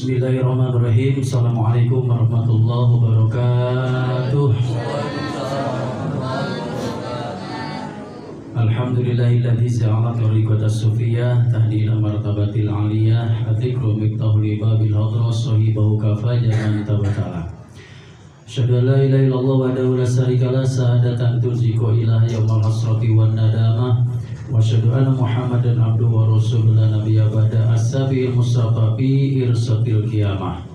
Bismillahirrahmanirrahim. Assalamualaikum warahmatullahi wabarakatuh. Alhamdulillahilladzi ja'ala tariqatas sufiyah tahdi ila martabatil aliyah adzikru miftahul babil hadra sahibahu kafajan tabatala. Asyhadu an la ilaha illallah wahdahu la syarikalah sa'adatan turziqu ilaha yaumal hasrati wan nadamah wa asyhadu anna Muhammadan abduhu wa rasuluhu la nabiyya ba'da as-sabiil mustafa fi irsatil qiyamah.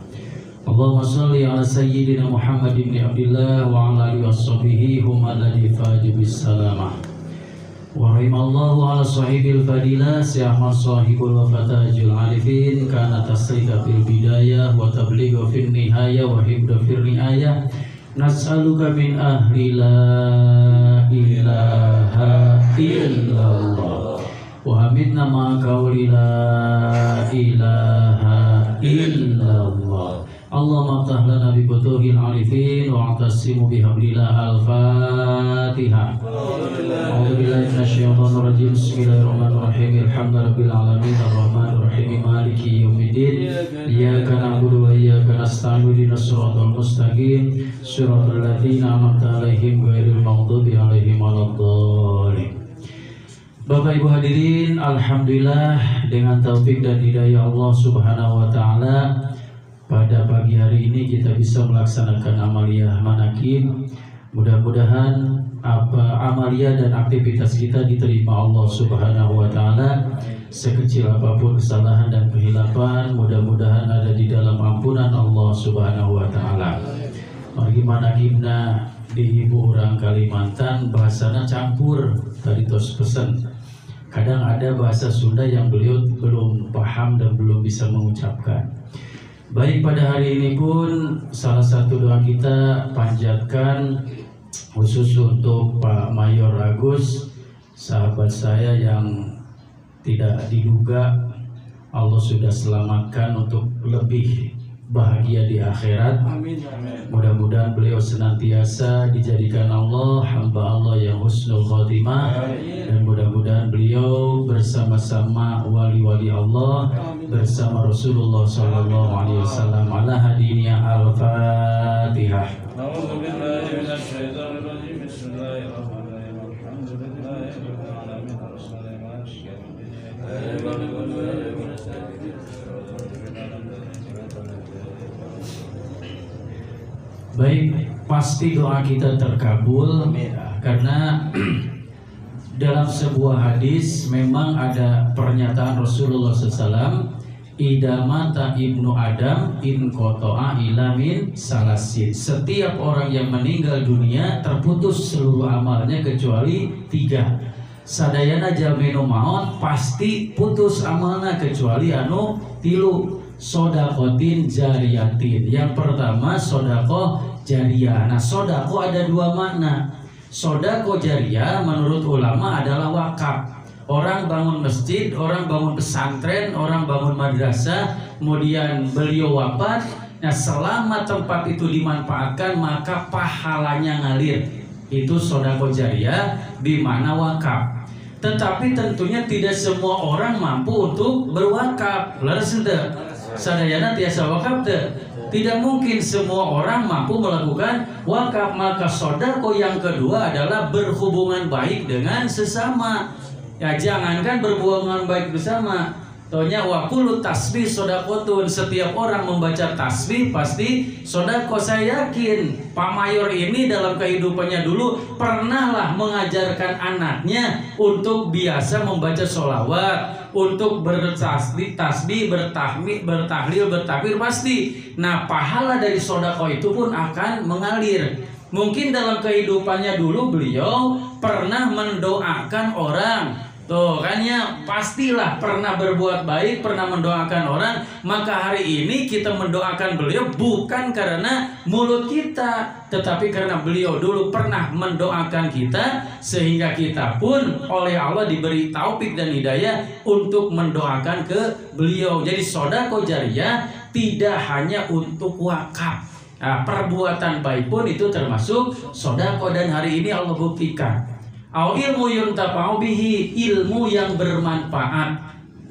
Allahumma shalli ala sayyidina Muhammad ibn Abdillah wa ala alihi washabihi hum alladhi faju bis salamah. Wa rahimallahu ala sahibil fadilah si Ahmad sahibul wafatajul arifin kana tasrika fil bidayah wa tablighu fil nihayah wa hibdu fil riayah. Nas'aluka min ahli la ilaha illallah wa hamidna ma qawli la ilaha illallah. Allahumma aftah lana bi futuhil arifin wa atasimu bihablillah. Al-Fatihah. A'udzubillahi minasyaitonir rajim. Bismillahirrahmanirrahim. Alhamdulillahirabbil alamin arrahmanir rahim maliki yaumiddin. Iyyaka na'budu wa iyyaka nasta'in ihdinas siratal mustaqim siratal ladzina an'amta 'alaihim ghairil maghdubi 'alaihim waladdallin. Bapak Ibu hadirin, alhamdulillah dengan taufik dan hidayah Allah Subhanahu wa taala pada pagi hari ini kita bisa melaksanakan amaliyah manakib. Mudah-mudahan amaliyah dan aktivitas kita diterima Allah Subhanahu wa taala. Sekecil apapun kesalahan dan kehilapan, mudah-mudahan ada di dalam ampunan Allah Subhanahu wa taala. Mari manakibna di ibu orang Kalimantan bahasana campur tadi tos pesen. Kadang ada bahasa Sunda yang beliau belum paham dan belum bisa mengucapkan. Baik, pada hari ini pun salah satu doa kita panjatkan khusus untuk Pak Mayor Agus, sahabat saya yang tidak diduga Allah sudah selamatkan untuk lebih bahagia di akhirat. Amin. Mudah-mudahan beliau senantiasa dijadikan Allah hamba Allah yang husnul khotimah. Amin. Dan mudah-mudahan beliau bersama-sama wali-wali Allah, bersama Rasulullah SAW ala hadiniya. Al-Fatihah. Baik, pasti doa kita terkabul karena dalam sebuah hadis memang ada pernyataan Rasulullah SAW, idamata ibnu Adam in kotoa ilamin salasin. Setiap orang yang meninggal dunia terputus seluruh amalnya kecuali 3. Sadayana jalminu maut pasti putus amalnya kecuali 3. Sodakotin jariyatin. Yang pertama sodako jariyah. Nah, sodako ada 2 makna. Sodako jariyah menurut ulama adalah wakaf. Orang bangun masjid, orang bangun pesantren, orang bangun madrasah, kemudian beliau wafat. Nah, selama tempat itu dimanfaatkan maka pahalanya ngalir. Itu sodako jariyah di mana wakaf. Tetapi tentunya tidak semua orang mampu untuk berwakaf. Leres ente? Sadayana tiasa wakaf teh. Tidak mungkin semua orang mampu melakukan wakaf. Maka sodako yang kedua adalah berhubungan baik dengan sesama. Ya, jangankan berhubungan baik bersama. Tonya wa kullu tasbih sodakotun. Setiap orang membaca tasbih pasti sodako. Saya yakin Pak Mayor ini dalam kehidupannya dulu pernahlah mengajarkan anaknya untuk biasa membaca sholawat, untuk bertasbih, bertahmid, bertahlil, bertakbir pasti. Nah, pahala dari sodako itu pun akan mengalir. Mungkin dalam kehidupannya dulu beliau pernah mendoakan orang. Tuh kan ya, pastilah pernah berbuat baik, pernah mendoakan orang. Maka hari ini kita mendoakan beliau bukan karena mulut kita, tetapi karena beliau dulu pernah mendoakan kita, sehingga kita pun oleh Allah diberi taufik dan hidayah untuk mendoakan ke beliau. Jadi sodako jariyah tidak hanya untuk wakaf. Nah, perbuatan baik pun itu termasuk sodako. Dan hari ini Allah buktikan. Au ilmu yuntafa'u bihi, ilmu yang bermanfaat.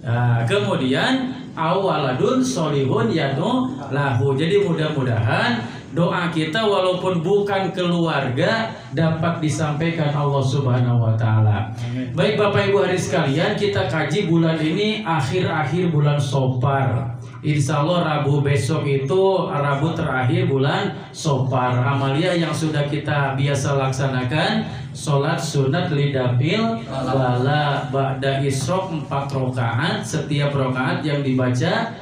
Nah, kemudian awaladun solihun yadu lahu. Jadi mudah-mudahan doa kita walaupun bukan keluarga dapat disampaikan Allah Subhanahu wa taala. Baik Bapak Ibu hari sekalian, kita kaji bulan ini akhir-akhir bulan Sofar. Insya Allah Rabu besok itu Rabu terakhir bulan Sofar. Amalia yang sudah kita biasa laksanakan, sholat sunat lidafil bala ba'da isrok 4 rakaat. Setiap rakaat yang dibaca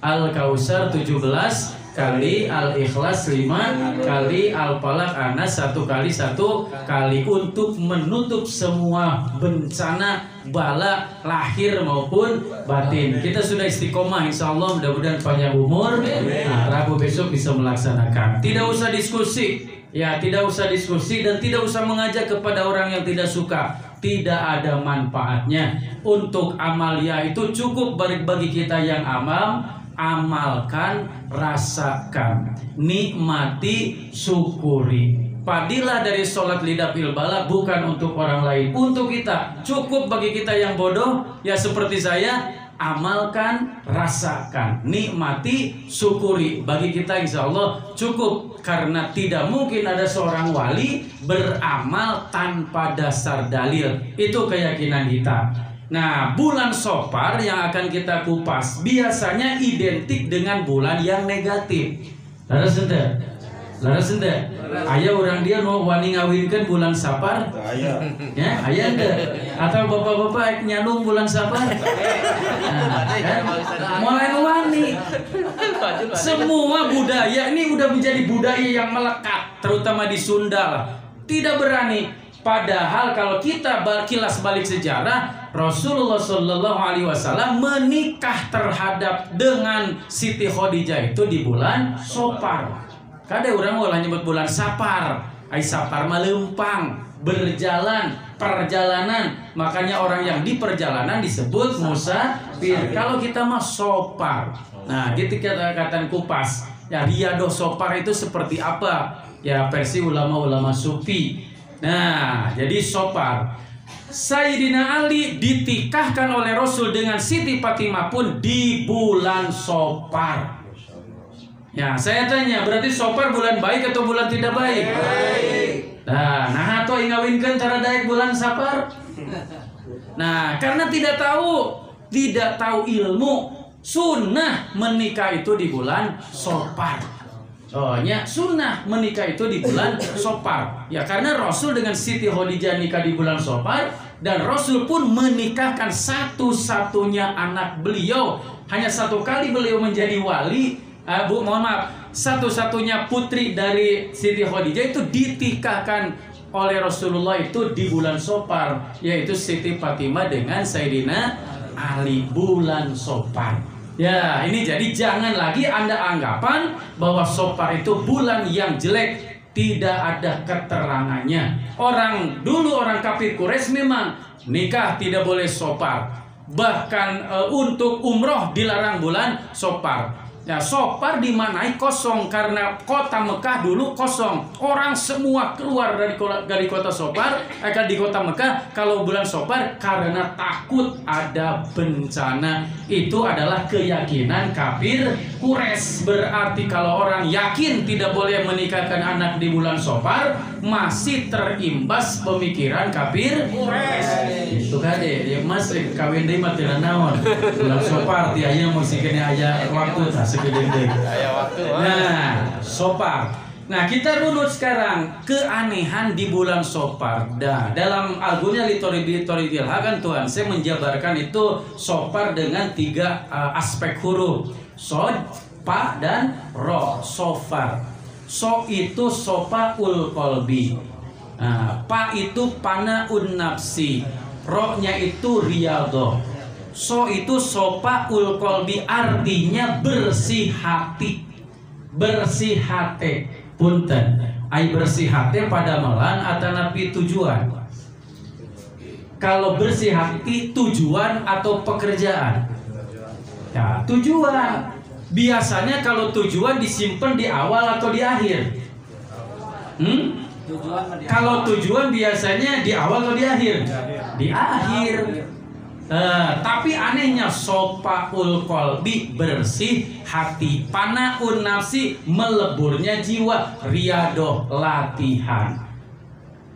Al-Kausar 17 kali, Al-Ikhlas 5 kali, Al-Falaq Anas 1 kali 1 kali untuk menutup semua bencana bala lahir maupun batin. Kita sudah istiqomah insya Allah, mudah-mudahan panjang umur. Nah, Rabu besok bisa melaksanakan. Tidak usah diskusi, ya tidak usah diskusi dan tidak usah mengajak kepada orang yang tidak suka. Tidak ada manfaatnya. Untuk amalia itu cukup bagi kita yang amalkan, rasakan, nikmati, syukuri. Fadilah dari sholat lidafil bala bukan untuk orang lain, untuk kita. Cukup bagi kita yang bodoh, ya seperti saya, amalkan, rasakan, nikmati, syukuri. Bagi kita insya Allah cukup, karena tidak mungkin ada seorang wali beramal tanpa dasar dalil. Itu keyakinan kita. Nah, bulan Sofar yang akan kita kupas biasanya identik dengan bulan yang negatif. Laras ente? Ayah orang dia mau wani ngawinkan bulan Safar? Ya, ayah ente? Atau bapak-bapak nyalung bulan Safar? Mulai wani. Semua budaya ini udah menjadi budaya yang melekat, terutama di Sunda. Tidak berani. Padahal kalau kita kilas balik sejarah, Rasulullah Shallallahu Alaihi Wasallam menikah terhadap dengan Siti Khadijah itu di bulan Sofar. Kada orang mau nyebut bulan Safar, Safar melempang, berjalan, perjalanan. Makanya orang yang di perjalanan disebut musafir. Kalau kita mah Sofar. Nah, gitu kata kupas. Ya, riadoh Sofar itu seperti apa? Ya, versi ulama-ulama sufi. Nah, jadi Sofar. Sayyidina Ali ditikahkan oleh Rasul dengan Siti Fatimah pun di bulan Sofar. Ya, saya tanya, berarti Sofar bulan baik atau bulan tidak baik? Baik. Nah, atau ingawinkan cara daik bulan Safar? Nah, karena tidak tahu ilmu sunnah menikah itu di bulan Sofar. Soalnya sunnah menikah itu di bulan Sofar. Ya, karena Rasul dengan Siti Khadijah nikah di bulan Sofar, dan Rasul pun menikahkan satu-satunya anak beliau. Hanya 1 kali beliau menjadi wali. Satu-satunya putri dari Siti Khadijah itu ditikahkan oleh Rasulullah itu di bulan Sofar, yaitu Siti Fatimah dengan Sayyidina Ali, bulan Sofar. Ya, ini jadi jangan lagi Anda anggapan bahwa Sofar itu bulan yang jelek. Tidak ada keterangannya. Orang kafir Quraisy memang nikah tidak boleh Sofar. Bahkan untuk umroh dilarang bulan Sofar. Ya, Sofar dimanai kosong karena kota Mekah dulu kosong. Orang semua keluar dari kota Sofar, di kota Mekah kalau bulan Sofar karena takut ada bencana. Itu adalah keyakinan kafir Quraisy. Berarti kalau orang yakin tidak boleh menikahkan anak di bulan Sofar, masih terimbas pemikiran kafir Quraisy. Itu kan ya Mas kawin deui mah teu naon. Bulan Sofar ti aya mesti kene aya waktu tah segede-gede. Aya waktu. Nah, Sofar. Nah, kita runut sekarang keanehan di bulan Sofar. Nah, dalam albumnya Litori kan Tuhan, saya menjabarkan itu Sofar dengan 3 aspek huruf. Sod, pa, dan ro. Sofar. So itu sofaul qalbi. Nah, pa itu panaun nafsi. Ro-nya itu riyadhah. So itu sofaul qalbi, artinya bersih hati. Bersih hati. Punten, ai bersih hati pada melan atau napi tujuan. Kalau bersih hati tujuan atau pekerjaan. Ya, tujuan. Biasanya kalau tujuan disimpan di awal atau di akhir? Kalau tujuan biasanya di awal atau di akhir? Di akhir. Tapi anehnya sopaul kolbi, bersih hati, panaun nafsi, meleburnya jiwa, riadoh latihan.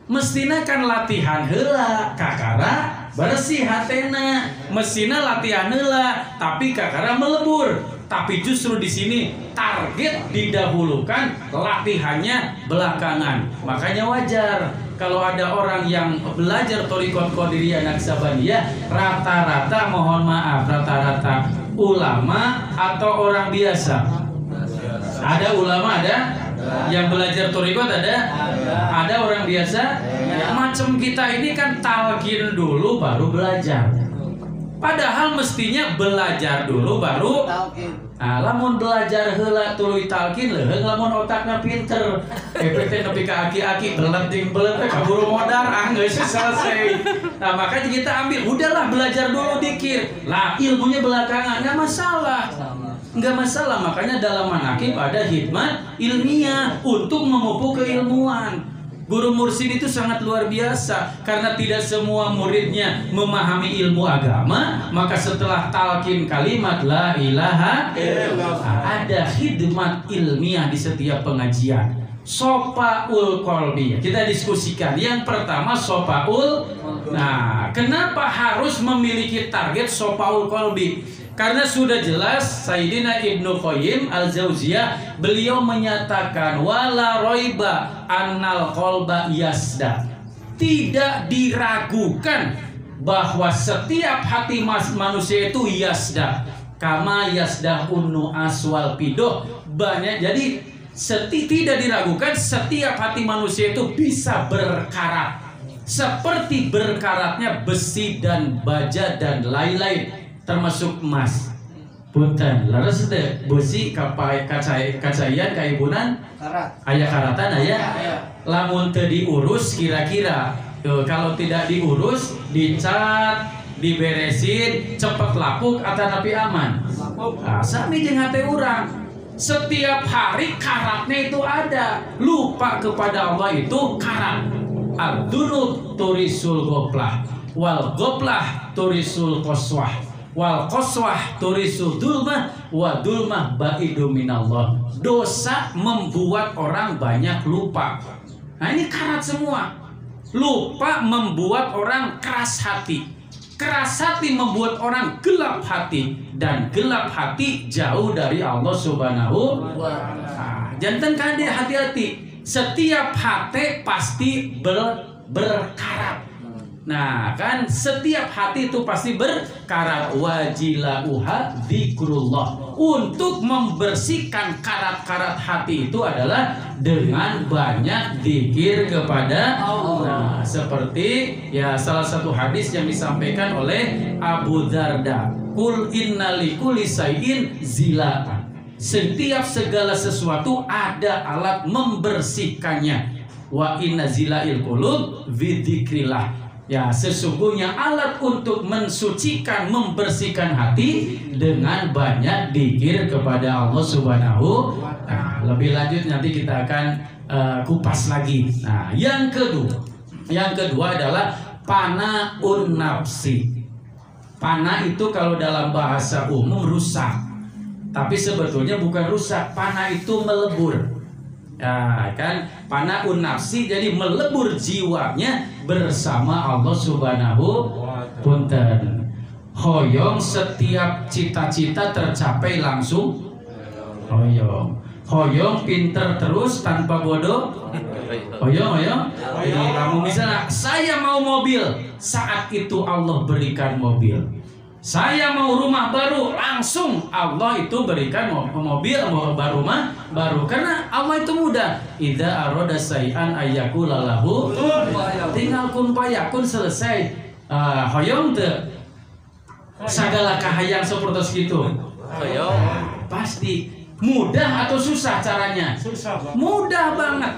Mestina kan latihan heula kakara bersih hatena, mestina latihan heula tapi kakara melebur. Tapi justru di sini target didahulukan, latihannya belakangan. Makanya wajar kalau ada orang yang belajar Thariqat Qadiriyah Naqsabandiyah, rata-rata mohon maaf, rata-rata ulama atau orang biasa. Ada ulama, ada yang belajar Thariqat, ada orang biasa. Ya, macam kita ini kan talqin dulu baru belajar. Padahal mestinya belajar dulu baru talqin. Nah, lamun belajar heula tuluy talqin leuheung lamun otakna pinter. EPT nepi ka aki-aki belet kaburu modar geus selesai. Nah, makanya kita ambil udahlah belajar dulu dikir. Lah, ilmunya belakangan enggak masalah. Enggak masalah, makanya dalam manaqib ada hikmah ilmiah untuk memupuk keilmuan. Guru mursyid itu sangat luar biasa karena tidak semua muridnya memahami ilmu agama, maka setelah talqin kalimat la ilaha illallah ada khidmat ilmiah di setiap pengajian. Sopaul kolbi kita diskusikan. Yang pertama sopaul. Nah, kenapa harus memiliki target sopaul kolbi? Karena sudah jelas Sayyidina Ibnu Qayyim Al-Jauziyah beliau menyatakan wala roiba annal qalba yasda. Tidak diragukan bahwa setiap hati manusia itu yasda. Kama yasda unnu aswal pidoh. Banyak, jadi tidak diragukan setiap hati manusia itu bisa berkarat. Seperti berkaratnya besi dan baja dan lain-lain. Termasuk emas. Punten, laras teh besi kacayan kaibunan aya karatan aya. Lamun teu diurus kira-kira kalau tidak diurus, dicat, diberesin, cepet lapuk atau tapi aman. Nah, sami jeung hate urang. Setiap hari karatnya itu ada. Lupa kepada Allah itu karat. Ad-dunub turisul goplah, wal goplah turisul qaswah. Wal qaswah turisu dulmah wa dulmah baidu minallah. Dosa membuat orang banyak lupa. Nah, ini karat semua. Lupa membuat orang keras hati. Keras hati membuat orang gelap hati, dan gelap hati jauh dari Allah Subhanahu wa ta'ala. Jantan kan dia hati-hati. Setiap hati pasti berkarat. Nah, kan setiap hati itu pasti berkarat. Wajilauha dzikrullah. Untuk membersihkan karat-karat hati itu adalah dengan banyak zikir kepada Allah. Nah, seperti ya salah satu hadis yang disampaikan oleh Abu Darda, Qul inna likulli syai'in zilatan. Setiap segala sesuatu ada alat membersihkannya. Wa inna zilail qulub bidzikrillah. Ya, sesungguhnya alat untuk mensucikan, membersihkan hati dengan banyak dzikir kepada Allah Subhanahu. Nah, lebih lanjut nanti kita akan kupas lagi. Nah, yang kedua adalah panaun nafsi. Pana itu kalau dalam bahasa umum rusak, tapi sebetulnya bukan rusak. Pana itu melebur. Ya kan, panaun nafsi, jadi melebur jiwanya bersama Allah Subhanahu punten. Hoyong setiap cita-cita tercapai langsung. Hoyong pinter terus tanpa bodoh. Hoyong. Jadi kamu misalnya saya mau mobil, saat itu Allah berikan mobil. Saya mau rumah baru, langsung Allah itu berikan mobil baru, rumah baru. Karena Allah itu mudah. Idza arada syai'an ayyakula lahu, tinggal kun payakun selesai. Hoyong teu sagala kahayang seperti itu. Hoyong pasti mudah atau susah caranya? Mudah banget.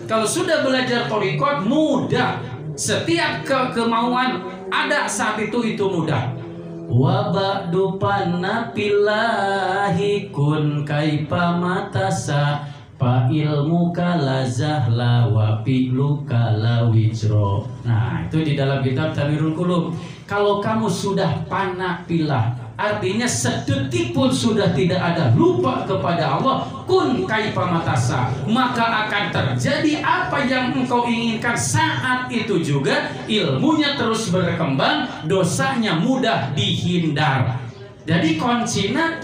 Kalau sudah belajar thariqat mudah. Setiap kemauan ada saat itu mudah. Wa ba'du panna billahi kun kaifa matasa Fa ilmuka la zahla wa fi'luka la wijro. Nah, itu di dalam kitab Tanwirul Qulub. Kalau kamu sudah fana pillah, artinya sedetik pun sudah tidak ada lupa kepada Allah, kun kaifa matasa, maka akan terjadi apa yang engkau inginkan saat itu juga. Ilmunya terus berkembang, dosanya mudah dihindar. Jadi kuncinya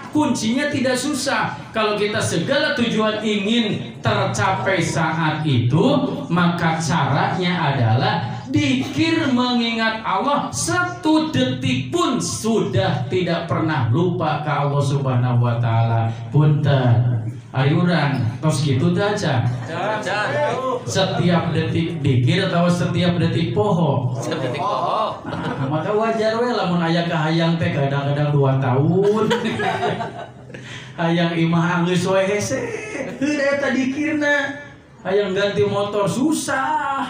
kuncinya tidak susah. Kalau kita segala tujuan ingin tercapai saat itu, maka caranya adalah dikir mengingat Allah. 1 detik pun sudah tidak pernah lupa ke Allah Subhanahu wa Ta'ala. Punten ari urang tos kitu teh aja. Setiap detik dikir atau setiap detik poho? Setiap detik poho. Nah, maka wajar we lamun aya kahayang teh kadang-kadang 2 tahun. Hayang imah geus we hese. Heuh eta dikirna. Hayang ganti motor susah.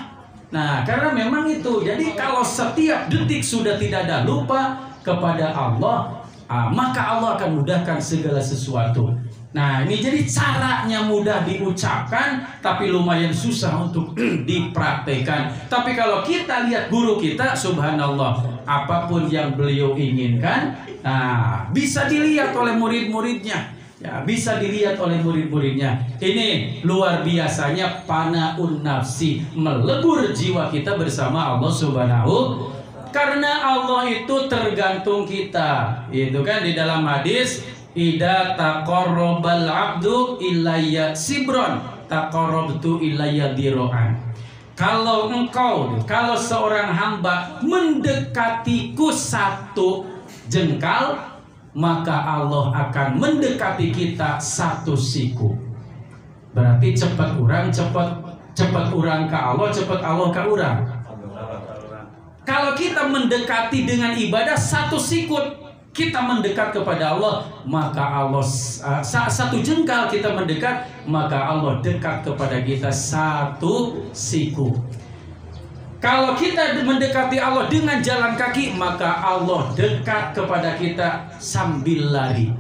Nah, karena memang itu. Jadi kalau setiap detik sudah tidak ada lupa kepada Allah, maka Allah akan mudahkan segala sesuatu. Nah, ini jadi caranya mudah diucapkan, tapi lumayan susah untuk dipraktekkan. Tapi kalau kita lihat guru kita, subhanallah, apapun yang beliau inginkan, nah, bisa dilihat oleh murid-muridnya. Ya, bisa dilihat oleh murid-muridnya. Ini luar biasanya panaun nafsi, melebur jiwa kita bersama Allah Subhanahu. Karena Allah itu tergantung kita. Itu kan di dalam hadis, idza taqarrabal 'abdu ilayya sibron taqarrabtu ilayya diro'an. Kalau seorang hamba mendekatiku 1 jengkal, maka Allah akan mendekati kita 1 siku. Berarti cepat urang ke Allah, cepat Allah ke urang. Kalau kita mendekati dengan ibadah 1 sikut, kita mendekat kepada Allah, maka Allah 1 jengkal kita mendekat, maka Allah dekat kepada kita 1 siku. Kalau kita mendekati Allah dengan jalan kaki, maka Allah dekat kepada kita sambil lari.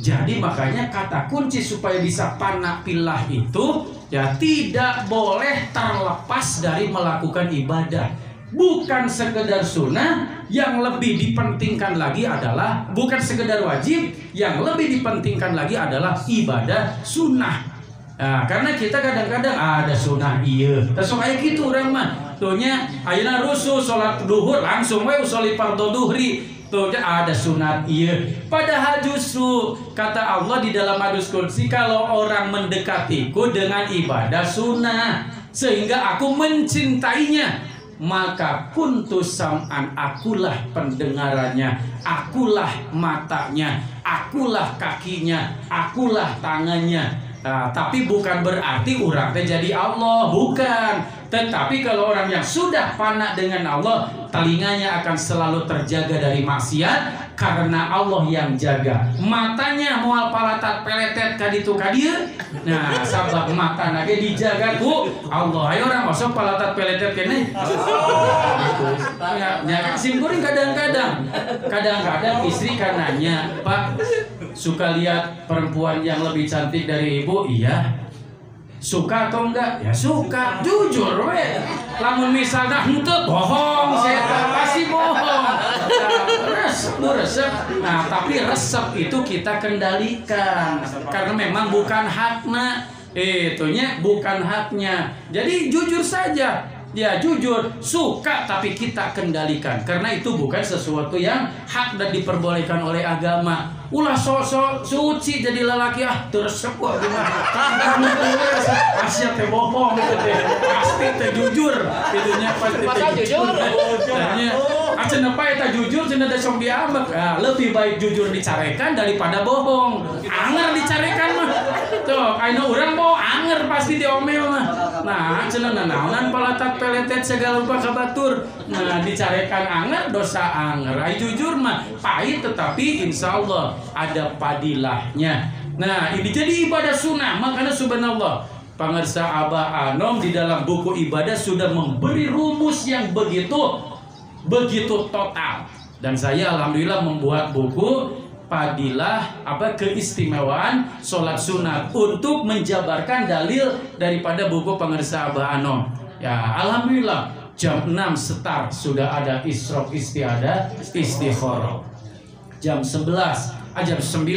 Jadi makanya kata kunci supaya bisa fana fillah itu, ya tidak boleh terlepas dari melakukan ibadah. Bukan sekedar sunnah, yang lebih dipentingkan lagi adalah bukan sekedar wajib, yang lebih dipentingkan lagi adalah ibadah sunnah. Nah, karena kita kadang-kadang ada sunnah iya, terus kayak gitu orang mah. Tuhnya ayeuna rusuh salat duhur langsung we usoli fardhu duhri. Tuh ada sunat iya. Padahal justru kata Allah di dalam hadis qudsi, kalau orang mendekatiku dengan ibadah sunnah sehingga aku mencintainya, maka kuntu sam'an, akulah pendengarannya, akulah matanya, akulah kakinya, akulah tangannya. Nah, tapi bukan berarti orang teh jadi Allah, bukan. Tetapi kalau orang yang sudah fana dengan Allah, telinganya akan selalu terjaga dari maksiat karena Allah yang jaga. Matanya moal palatat peletet kaditu kadieu. Nah, sabab mata nage dijaga ku Allah. Ayo orang masuk palatat peletet kene. Ya, simkuring kadang-kadang istri kan nanya, "Pak, suka lihat perempuan yang lebih cantik dari ibu?" "Iya." "Suka atau enggak?" "Ya suka." "Jujur we." Lamun misalnya henteu bohong, saya pasti bohong. Resep. Nah, tapi resep itu kita kendalikan karena memang bukan haknya. Itunya bukan haknya. Jadi jujur saja. Ya jujur, suka tapi kita kendalikan karena itu bukan sesuatu yang hak dan diperbolehkan oleh agama. Ulah sosok suci jadi lelaki teresep gua gimana? Asyik teh bohong gitu teh. Pasti teh jujur. Itunya pasti teh jujur. Tanya, acan apa eta jujur cenah da sok diambek. Lebih baik jujur dicarekan daripada bohong. Anger dicarekan mah. Tuh, ayeuna urang bohong anger pasti diomel mah. Nah, cenah naonan palatak peletet segala rupa kabatur. Nah, dicarekan anger dosa anger. Ai jujur mah pahit tetapi insyaallah ada padilahnya. Nah, ini jadi ibadah sunnah. Makanya subhanallah, pangarsa Abah Anom di dalam buku ibadah sudah memberi rumus yang begitu total. Dan saya alhamdulillah membuat buku fadilah keistimewaan sholat sunat untuk menjabarkan dalil daripada buku pengersa Abah Anom. Ya, alhamdulillah jam 6 setar sudah ada isyraq istikharah. Jam 11 jam 9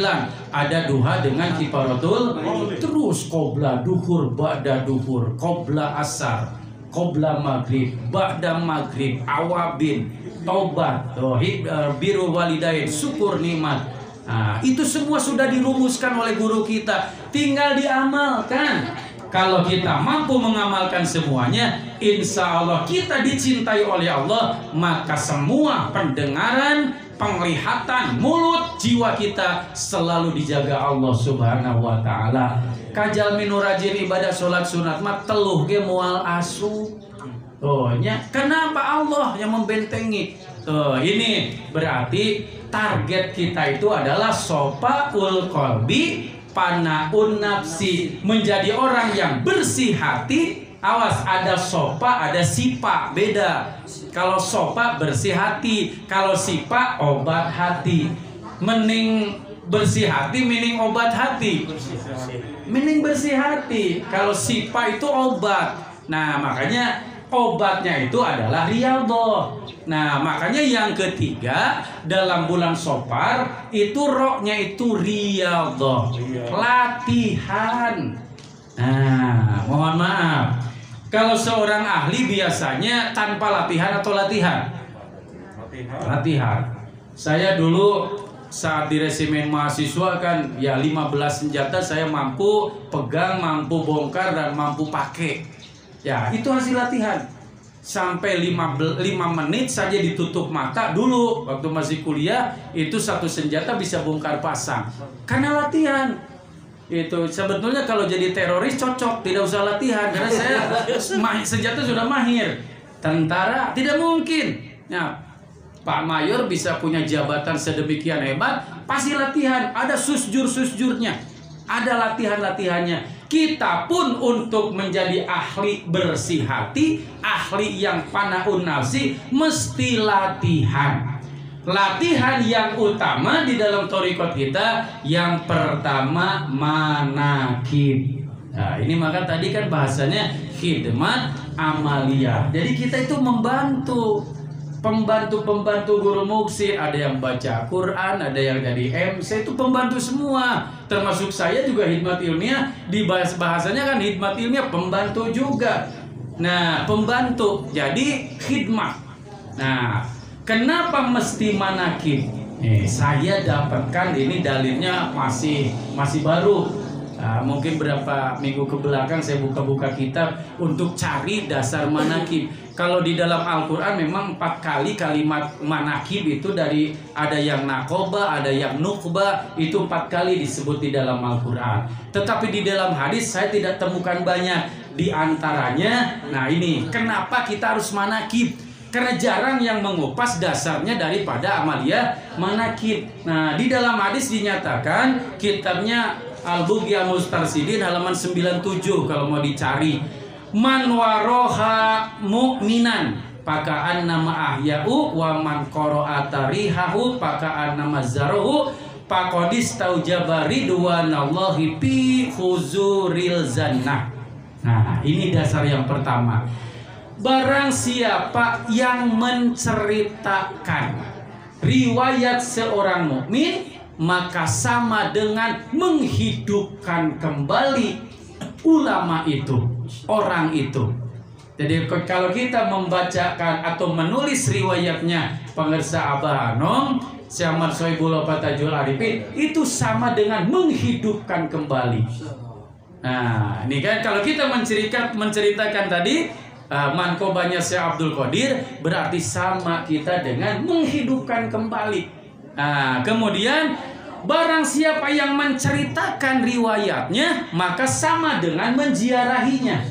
ada duha dengan kifaratul, terus qobla duhur, ba'da duhur, qobla asar, qobla maghrib, ba'da maghrib, awabin, taubat, biru walidain, syukur nikmat. Nah, itu semua sudah dirumuskan oleh guru kita, tinggal diamalkan. Kalau kita mampu mengamalkan semuanya, insya Allah kita dicintai oleh Allah, maka semua pendengaran, penglihatan, mulut, jiwa kita selalu dijaga Allah Subhanahu wa ta'ala. Kajal minu rajin ibadah sholat sunat mah teluh ge mual asu. Kenapa Allah yang membentengi? Ini berarti target kita itu adalah sopaul qalbi, panaun nafsi, menjadi orang yang bersih hati. Awas, ada sopa, ada sipa, beda. Kalau sopa bersih hati, kalau sipa obat hati. Mending bersih hati, mending obat hati. Mending bersih hati. Kalau sipa itu obat. Nah, makanya obatnya itu adalah riyadhah. Nah, makanya yang ketiga dalam bulan Safar itu roknya itu riyadhah, latihan. Nah, mohon maaf. Kalau seorang ahli biasanya tanpa latihan atau latihan? Latihan. Saya dulu saat di resimen mahasiswa kan ya 15 senjata saya mampu pegang, mampu bongkar dan mampu pakai. Ya, itu hasil latihan. Sampai 5 menit saja ditutup mata dulu waktu masih kuliah, itu satu senjata bisa bongkar pasang. Karena latihan. Itu sebetulnya kalau jadi teroris cocok, tidak usah latihan karena saya senjata sudah mahir. Tentara tidak mungkin. Nah, Pak Mayor bisa punya jabatan sedemikian hebat, pasti latihan, ada susjur-susjurnya, ada latihan-latihannya. Kita pun untuk menjadi ahli bersih hati, ahli yang panaun nafsi, mesti latihan. Latihan yang utama di dalam thariqat kita yang pertama manakib. Nah, ini maka tadi kan bahasanya khidmat amaliyah. Jadi kita itu membantu pembantu guru muksid, ada yang baca Quran, ada yang jadi MC, itu pembantu semua. Termasuk saya juga khidmat ilmiah, dibahas bahasanya kan khidmat ilmiah pembantu juga. Nah, pembantu jadi khidmat. Nah, kenapa mesti manakib? Saya dapatkan ini dalilnya masih baru. Mungkin berapa minggu ke belakang saya buka-buka kitab untuk cari dasar manakib. Kalau di dalam Al-Quran memang 4 kali kalimat manakib itu dari ada yang nakoba, ada yang nukba, itu 4 kali disebut di dalam Al-Quran. Tetapi di dalam hadis saya tidak temukan banyak. Di antaranya, nah ini kenapa kita harus manakib? Karena jarang yang mengupas dasarnya daripada amalia manakib. Nah, di dalam hadis dinyatakan kitabnya Al-Bughya Mustarsidin halaman 97 kalau mau dicari. Man waroha mu'minan paka'an nama ahya'u wa man qara'a tarihahu paka'an nama zaruhu faqadis taujaba ridwanallahi fi huzuril zannah. Nah, ini dasar yang pertama. Barang siapa yang menceritakan riwayat seorang mukmin, maka sama dengan menghidupkan kembali ulama itu, orang itu. Jadi kalau kita membacakan atau menulis riwayatnya pengersa Abah Anom, Syekh Ahmad Sohibul Fatajul Arifin, itu sama dengan menghidupkan kembali. Nah, ini kan kalau kita menceritakan tadi mankobanya Syekh Abdul Qadir, berarti sama kita dengan menghidupkan kembali. Nah, kemudian barang siapa yang menceritakan riwayatnya, maka sama dengan menziarahinya.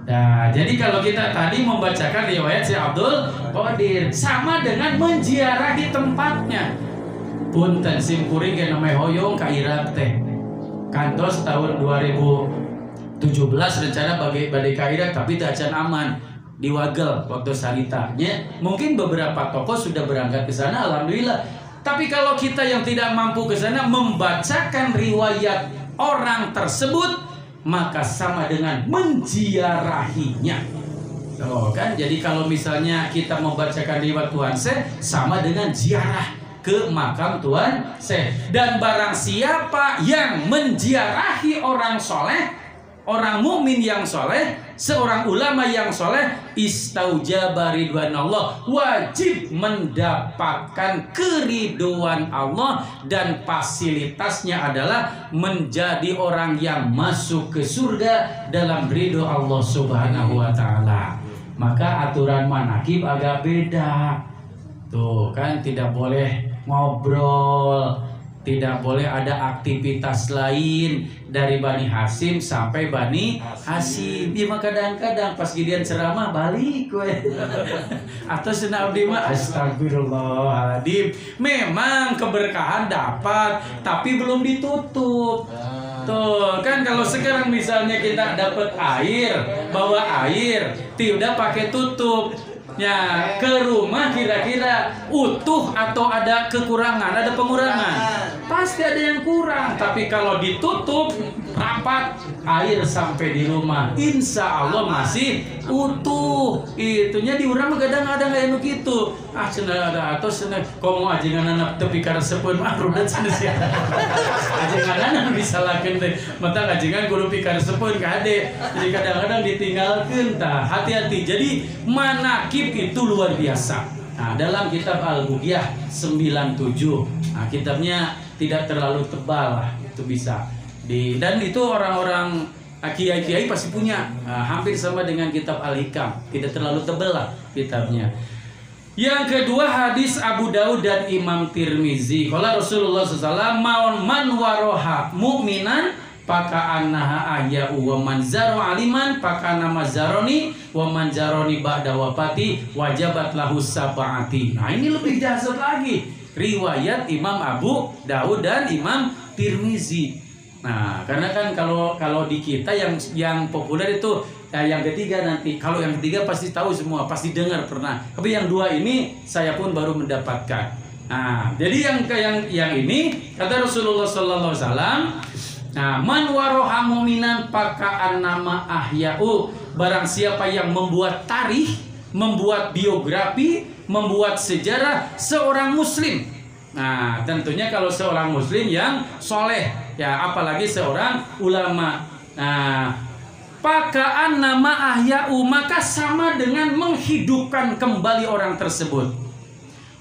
Nah, jadi kalau kita tadi membacakan riwayat Syekh Abdul Qadir, sama dengan menziarahi tempatnya. Punten simkuring ge namanya hoyong ka Irak teh. Kantos tahun 2017 rencana badai ka Irak, tapi tak acan aman di Wagel waktu saritanya. Mungkin beberapa tokoh sudah berangkat ke sana, alhamdulillah. Tapi kalau kita yang tidak mampu ke sana membacakan riwayat orang tersebut, maka sama dengan menziarahinya. Oh kan, jadi kalau misalnya kita membacakan riwayat Tuan Syekh sama dengan ziarah ke makam Tuan Syekh. Dan barang siapa yang menziarahi orang soleh, orang mukmin yang soleh, seorang ulama yang soleh, istaujaba ridwanallah, wajib mendapatkan keridhaan Allah, dan fasilitasnya adalah menjadi orang yang masuk ke surga dalam ridho Allah Subhanahu wa taala. Maka aturan manakib agak beda. Tuh kan, tidak boleh ngobrol, tidak boleh ada aktivitas lain dari Bani Hasyim sampai Bani Hasyim. Ya maka kadang-kadang pas gidean ceramah balik we. Atau senang abdi mah astagfirullahaladzim. Memang keberkahan dapat, tapi belum ditutup. Tuh kan, kalau sekarang misalnya kita dapat air, bawa air, tidak pakai tutup. Ya, ke rumah kira-kira utuh atau ada kekurangan, ada pengurangan? Pasti ada yang kurang. Tapi kalau ditutup rapat, air sampai di rumah, insya Allah masih utuh. Itunya di urang kadang-kadang kayak begitu. Ah, cenah ada atau cenah komo ajengan anak tepi karesepun mah rudet cenah sia. Ajengan anak disalahkeun teh. Mata ajengan kudu pikaresepun ka ade. Jadi kadang-kadang ditinggalkeun tah. Hati-hati. Jadi manakib itu luar biasa. Nah, dalam kitab Al-Bughyah 97. Nah, kitabnya tidak terlalu tebal lah, itu bisa dan itu orang-orang kiai-kiai pasti punya. Hampir sama dengan kitab Al-Hikam, tidak terlalu tebal lah kitabnya. Yang kedua, hadis Abu Daud dan Imam Tirmizi. Qala Rasulullah SAW, man waroha mu'minan paka annaha ahya'u wa man zaro aliman paka nama zaroni wa man zaroni ba'da wafati wajabat lahu sab'ati. Nah, ini lebih dahsyat lagi. Riwayat Imam Abu Daud dan Imam Tirmizi. Nah, karena kan kalau di kita yang populer itu yang ketiga nanti. Kalau yang ketiga pasti tahu semua, pasti dengar pernah. Tapi yang dua ini saya pun baru mendapatkan. Nah, jadi yang ini kata Rasulullah sallallahu alaihi wasallam, nah, man waroha mu'minan pakaan nama ahya'u, barang siapa yang membuat tarikh, membuat biografi, membuat sejarah seorang muslim. Nah, tentunya kalau seorang muslim yang soleh, ya apalagi seorang ulama. Nah, pakaan nama ahya'u, maka sama dengan menghidupkan kembali orang tersebut.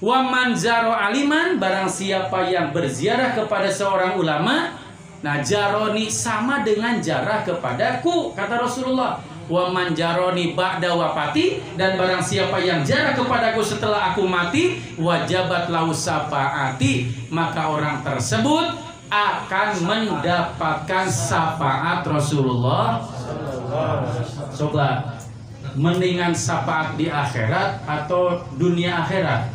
Wa man zaro aliman, barang siapa yang berziarah kepada seorang ulama. Nah, jaroni sama dengan jarah kepadaku, kata Rasulullah. Wa man jaroni ba'da wafati, dan barang siapa yang jarah kepadaku setelah aku mati, wajabat lahu syafaati, maka orang tersebut akan mendapatkan syafaat Rasulullah. Coba, mendingan syafaat di akhirat atau dunia akhirat?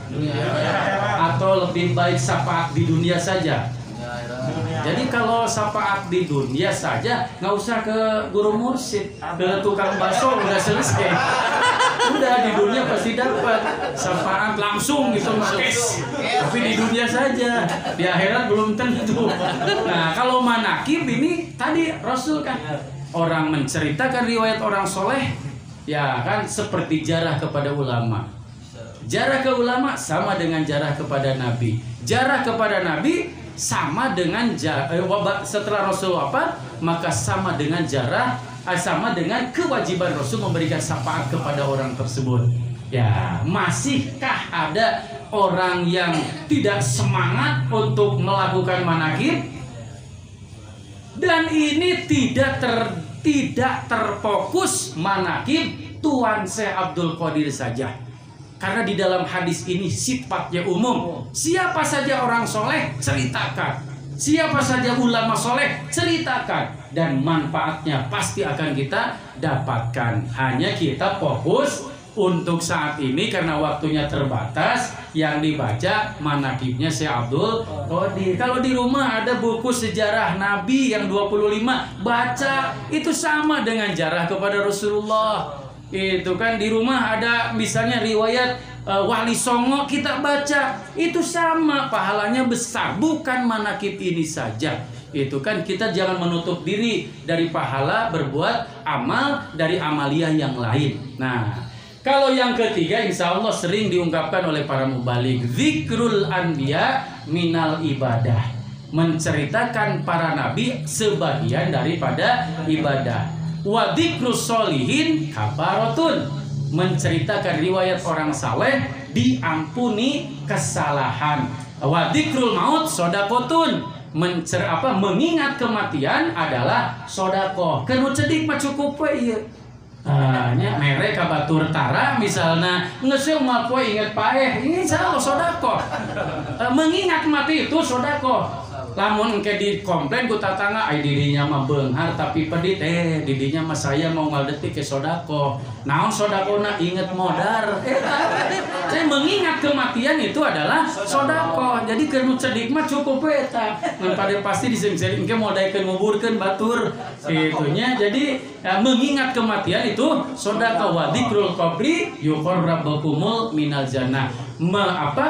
Atau lebih baik syafaat di dunia saja? Jadi kalau syafaat di dunia saja, nggak usah ke guru mursyid, ke tukang bakso, udah selesai. Udah di dunia pasti dapat syafaat langsung gitu, makes. Tapi di dunia saja, di akhirat belum tentu. Nah, kalau manakib ini tadi Rasul kan orang menceritakan riwayat orang soleh, ya kan, seperti jarah kepada ulama. Jarah ke ulama sama dengan jarah kepada Nabi. Jarah kepada Nabi sama dengan setelah Rasul wafat, maka sama dengan jarah, sama dengan kewajiban Rasul memberikan syafaat kepada orang tersebut. Ya, masihkah ada orang yang tidak semangat untuk melakukan manakib? Dan ini tidak terfokus manakib Tuan Syekh Abdul Qadir saja. Karena di dalam hadis ini sifatnya umum. Siapa saja orang soleh, ceritakan. Siapa saja ulama soleh, ceritakan. Dan manfaatnya pasti akan kita dapatkan. Hanya kita fokus untuk saat ini karena waktunya terbatas, yang dibaca manakibnya Syekh Abdul Qadir. Kalau di rumah ada buku sejarah Nabi yang 25, baca. Itu sama dengan jarah kepada Rasulullah. Itu kan di rumah ada misalnya riwayat Wali Songo kita baca, itu sama pahalanya besar. Bukan manakib ini saja. Itu kan kita jangan menutup diri dari pahala berbuat amal dari amalia yang lain. Nah, kalau yang ketiga insya Allah sering diungkapkan oleh para mubaligh, zikrul anbiya minal ibadah. Menceritakan para nabi sebagian daripada ibadah. Wa dzikrus sholihin kafaratun. Menceritakan riwayat orang saleh diampuni kesalahan. Wa dzikrul maut shadaqatun. Mengingat kematian adalah sodako. Kenu cedik mah cukup we ieu. Nya mere ka batur tara misalna ngeuseuh mah poe inget paeh, insya Allah sodako. Mengingat mati itu sodako. Lamun engke dikomplain ku tatangga, ai dirinya mah beunghar tapi pedit, didinya mah saya mau ngaldetik ke sodako. Naon sodakona inget modar. Saya mengingat kematian itu adalah sodako. Jadi keur cedik mah cukup eta. Ngan pada pasti disering-sering engke modaikeun nguburkeun batur. Itunya jadi mengingat kematian itu sodako. Wa dzikrul qabri yuqarrabukumul minal jannah.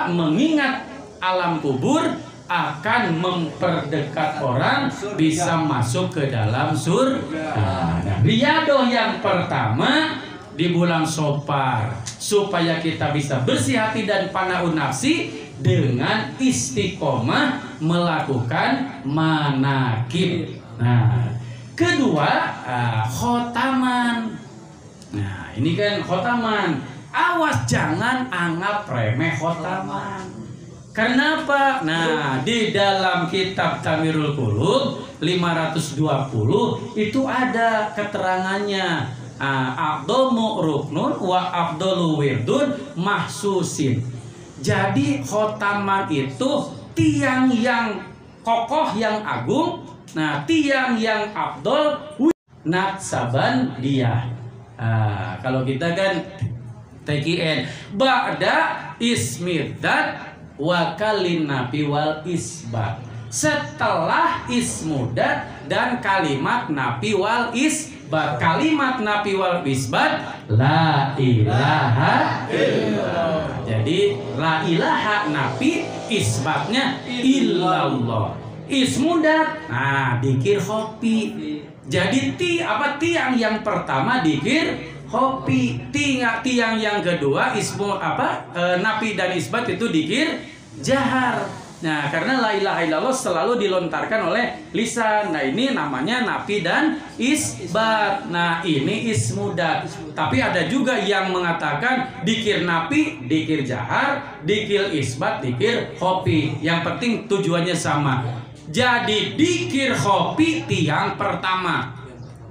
Mengingat alam kubur akan memperdekat orang bisa masuk ke dalam surga. Riyadoh yang pertama di bulan Sofar supaya kita bisa bersih hati dan panaun nafsi dengan istiqomah melakukan manakib. Nah, kedua khotaman. Nah, ini kan khotaman. Awas jangan anggap remeh khotaman. Kenapa? Nah, di dalam kitab Tamirul Qulub 520 itu ada keterangannya. Abdul ruknun wa abdul wirdun mahsusin. Jadi khotaman itu tiang yang kokoh yang agung. Nah, tiang yang abdul naksaban dia. Kalau kita kan TKN ba'da ismidat wakalin nabi wal isbat. Setelah ismudat dan kalimat nabi wal isbat. Kalimat nabi wal isbat la ilaha illallah. Jadi la ilaha nabi, isbatnya illallah. Ismudat, nah dikir khopi. Jadi tiang yang pertama dikir khopi, tiang yang kedua ismu nafi dan isbat itu dikir jahar. Nah, karena la ilaha illallah selalu dilontarkan oleh lisan. Nah, ini namanya nafi dan isbat. Nah, ini ismudat. Tapi ada juga yang mengatakan dikir nafi, dikir jahar, dikir isbat, dikir khopi. Yang penting tujuannya sama. Jadi dikir khopi tiang pertama,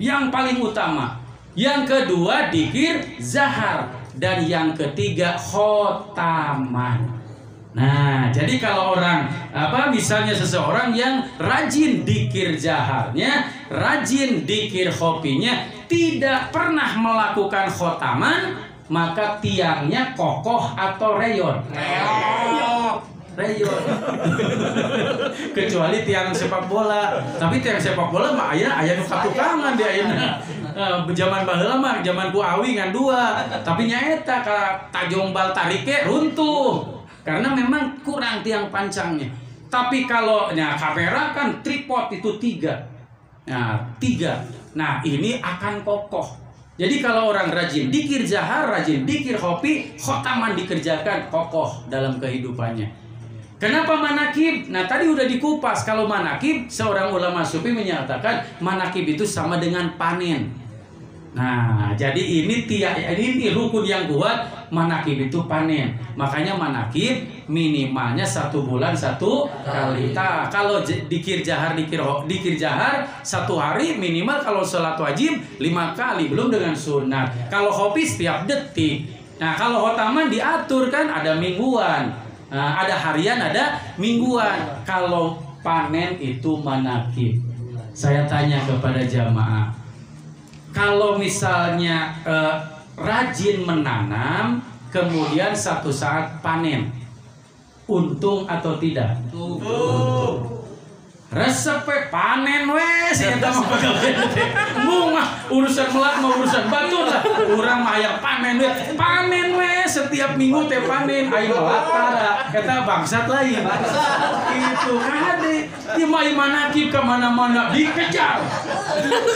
yang paling utama. Yang kedua dikir zahar. Dan yang ketiga khotaman. Nah, jadi kalau orang misalnya seseorang yang rajin dikir jaharnya, rajin dikir khopinya, tidak pernah melakukan khotaman, maka tiangnya kokoh atau reyon. Reyon. Kecuali tiang sepak bola. Tapi tiang sepak bola mah aya nu katukangan di ayeuna. Zaman baheula mah zaman ku awi ngan dua. Tapi nyaeta ka tajombal tarike runtuh. Karena memang kurang tiang pancangnya. Tapi kalau kamera kan tripod itu 3. Nah, 3. Nah, ini akan kokoh. Jadi kalau orang rajin dikir jahar, rajin dikir khopi, khotaman dikerjakan kokoh dalam kehidupannya. Kenapa manakib? Nah, tadi udah dikupas. Kalau manakib, seorang ulama sufi menyatakan manakib itu sama dengan panen. Nah, jadi ini rukun yang kuat. Manakib itu panen. Makanya manakib minimalnya 1 bulan 1 kali. Nah, kalau dikir jahar 1 hari minimal, kalau sholat wajib 5 kali, belum dengan sunat. Kalau khopi setiap detik. Nah, kalau khotaman diatur kan ada mingguan. Nah, ada harian, ada mingguan. Kalau panen itu manakib. Saya tanya kepada jamaah, kalau misalnya rajin menanam, kemudian satu saat panen, untung atau tidak? Untung. Resepe panen wes eta mah pegawai teh. Mungah urusan melak mah urusan batur lah. Urang mah aya panen we setiap minggu teh panen aya melak tara. Eta bangsat lain. Itu kade di manakib ke mana-mana dikejar.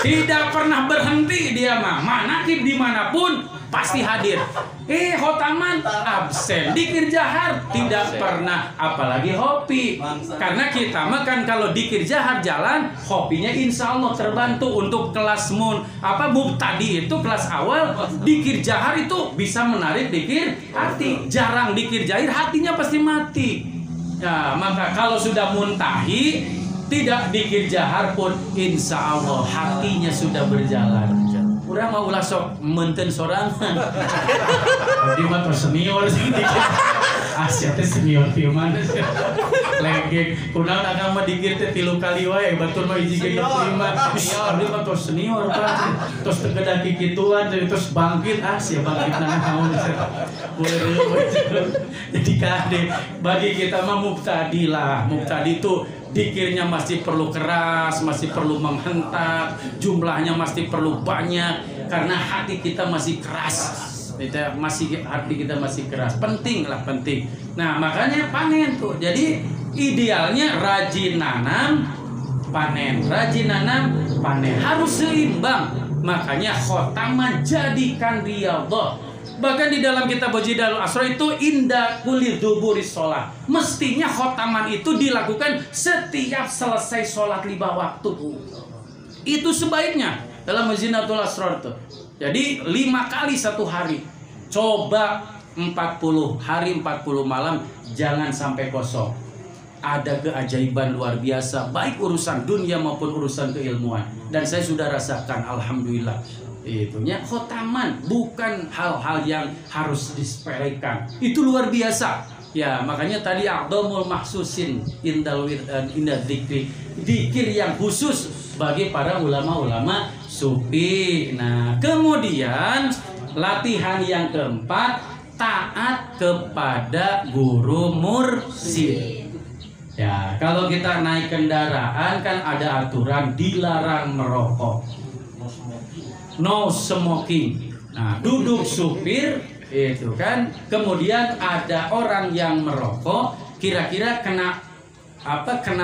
Tidak pernah berhenti dia mah. Manakib dimanapun pasti hadir. Khotaman absen, dikir jahar tidak pernah, apalagi hopi. Karena kita mah kan kalau dikir jahar jalan, hopinya insya Allah terbantu untuk kelas mubtadi itu kelas awal. Dikir jahar itu bisa menarik dikir hati. Jarang dikir jahir, hatinya pasti mati. Ya, maka kalau sudah muntahi, tidak dikir jahar pun insya Allah hatinya sudah berjalan. Urang mau ulah sok menten sorangan. Di mah senior sih dikit. Asia teh senior pieu mana sih. Legek kunaon akang mah dikir teh 3 kali wae batur mah hiji ge 5. Abdi mah tos senior kan. Tos teu kedah kikituan terus bangkit sia bangkitna naon sih. Jadi kade bagi kita mah mubtadi lah. Mubtadi itu dikirnya masih perlu keras, masih perlu menghentak, jumlahnya masih perlu banyak karena hati kita masih keras. Hati kita masih keras. Penting. Nah, makanya panen tuh. Jadi idealnya rajin nanam, panen. Harus seimbang. Makanya khotaman jadikan riyadhah. Bahkan di dalam kitab Bajidul Asrar itu inda kulir duburis sholat. Mestinya khotaman itu dilakukan setiap selesai sholat 5 waktu. Itu sebaiknya dalam Bajidul Asrar itu. Jadi 5 kali 1 hari. Coba 40 hari 40 malam jangan sampai kosong. Ada keajaiban luar biasa baik urusan dunia maupun urusan keilmuan. Dan saya sudah rasakan alhamdulillah. Itunya khotaman bukan hal-hal yang harus disepelekan. Itu luar biasa. Ya, makanya tadi a'dhamul mahsusin indal dzikri. Dzikir yang khusus bagi para ulama-ulama sufi. Nah, kemudian latihan yang keempat, taat kepada guru mursyid. Ya, kalau kita naik kendaraan kan ada aturan dilarang merokok. No smoking. Nah, duduk supir itu kan. Kemudian ada orang yang merokok, kira-kira kena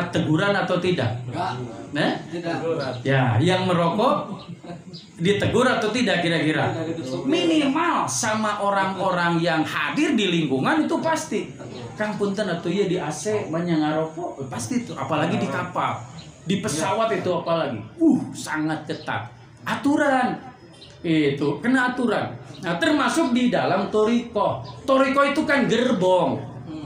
teguran atau tidak? Nah? Tidak. Ya, yang merokok ditegur atau tidak kira-kira? Minimal sama orang-orang yang hadir di lingkungan itu pasti. Kang punten atuh ieu di AC banyak ngarokok, pasti itu apalagi di kapal. Di pesawat itu apalagi. Sangat ketat. Aturan itu kena aturan. Nah, termasuk di dalam toriko itu kan gerbong.